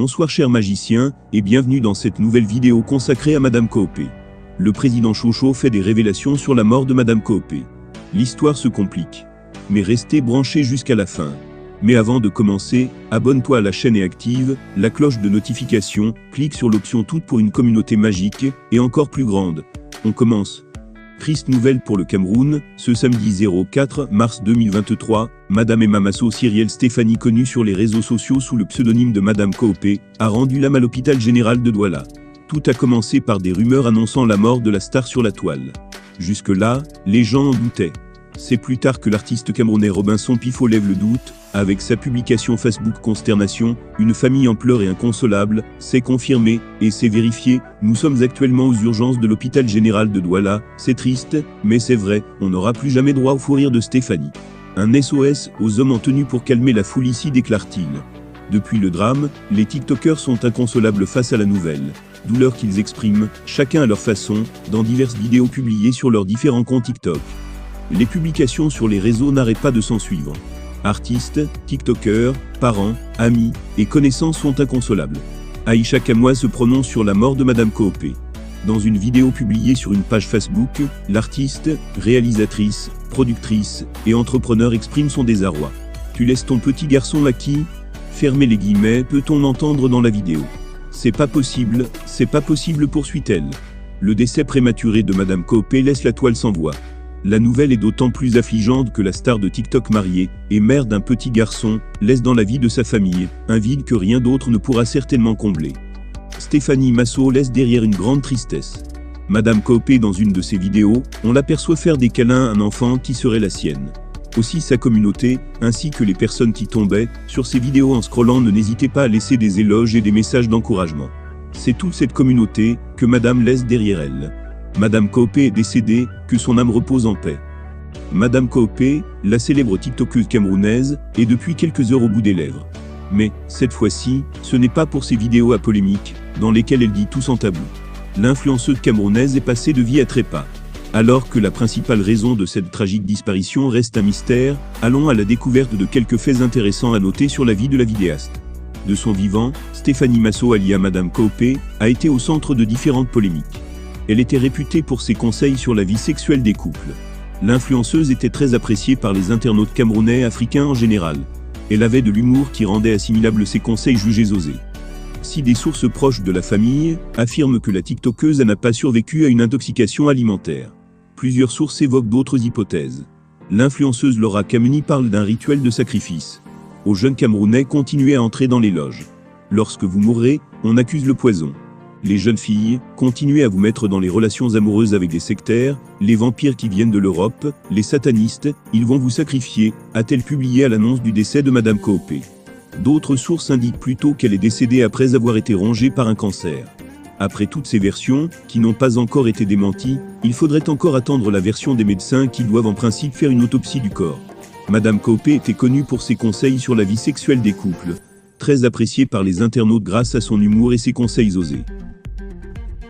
Bonsoir chers magiciens, et bienvenue dans cette nouvelle vidéo consacrée à Madame Coopé. Le président Chocho fait des révélations sur la mort de Madame Coopé. L'histoire se complique. Mais restez branchés jusqu'à la fin. Mais avant de commencer, abonne-toi à la chaîne et active la cloche de notification, clique sur l'option toute pour une communauté magique, et encore plus grande. On commence. Triste nouvelle pour le Cameroun, ce samedi 04 mars 2023, Madame Emma Masso Cyrielle Stéphanie, connue sur les réseaux sociaux sous le pseudonyme de Madame Coopé, a rendu l'âme à l'hôpital général de Douala. Tout a commencé par des rumeurs annonçant la mort de la star sur la toile. Jusque-là, les gens en doutaient. C'est plus tard que l'artiste camerounais Robinson Pifo lève le doute, avec sa publication Facebook Consternation, une famille en pleurs et inconsolable, c'est confirmé, et c'est vérifié, nous sommes actuellement aux urgences de l'hôpital général de Douala, c'est triste, mais c'est vrai, on n'aura plus jamais droit au fou rire de Stéphanie. Un SOS aux hommes en tenue pour calmer la foule ici, déclare-t-il. Depuis le drame, les TikTokers sont inconsolables face à la nouvelle. Douleur qu'ils expriment, chacun à leur façon, dans diverses vidéos publiées sur leurs différents comptes TikTok. Les publications sur les réseaux n'arrêtent pas de s'en suivre. Artistes, TikTokers, parents, amis et connaissances sont inconsolables. Aïcha Kamoua se prononce sur la mort de Madame Coopé. Dans une vidéo publiée sur une page Facebook, l'artiste, réalisatrice, productrice et entrepreneur exprime son désarroi. « Tu laisses ton petit garçon à qui ? Fermez les guillemets, peut-on entendre dans la vidéo. C'est pas possible, poursuit-elle. Le décès prématuré de Madame Coopé laisse la toile sans voix. La nouvelle est d'autant plus affligeante que la star de TikTok mariée et mère d'un petit garçon laisse dans la vie de sa famille un vide que rien d'autre ne pourra certainement combler. Stéphanie Masso laisse derrière une grande tristesse. Madame Coopé, dans une de ses vidéos, on l'aperçoit faire des câlins à un enfant qui serait la sienne. Aussi sa communauté, ainsi que les personnes qui tombaient sur ces vidéos en scrollant ne n'hésitaient pas à laisser des éloges et des messages d'encouragement. C'est toute cette communauté que Madame laisse derrière elle. Madame Coopé est décédée, que son âme repose en paix. Madame Coopé, la célèbre TikTokeuse camerounaise, est depuis quelques heures au bout des lèvres. Mais, cette fois-ci, ce n'est pas pour ses vidéos à polémique, dans lesquelles elle dit tout sans tabou. L'influenceuse camerounaise est passée de vie à trépas. Alors que la principale raison de cette tragique disparition reste un mystère, allons à la découverte de quelques faits intéressants à noter sur la vie de la vidéaste. De son vivant, Stéphanie Masso alias Madame Coopé, a été au centre de différentes polémiques. Elle était réputée pour ses conseils sur la vie sexuelle des couples. L'influenceuse était très appréciée par les internautes camerounais et africains en général. Elle avait de l'humour qui rendait assimilables ses conseils jugés osés. Si des sources proches de la famille affirment que la TikTokeuse n'a pas survécu à une intoxication alimentaire. Plusieurs sources évoquent d'autres hypothèses. L'influenceuse Laura Kameni parle d'un rituel de sacrifice. Aux jeunes Camerounais, continuez à entrer dans les loges. Lorsque vous mourrez, on accuse le poison. Les jeunes filles, continuez à vous mettre dans les relations amoureuses avec des sectaires, les vampires qui viennent de l'Europe, les satanistes, ils vont vous sacrifier, a-t-elle publié à l'annonce du décès de Madame Coopé. D'autres sources indiquent plutôt qu'elle est décédée après avoir été rongée par un cancer. Après toutes ces versions, qui n'ont pas encore été démenties, il faudrait encore attendre la version des médecins qui doivent en principe faire une autopsie du corps. Madame Coopé était connue pour ses conseils sur la vie sexuelle des couples, très appréciée par les internautes grâce à son humour et ses conseils osés.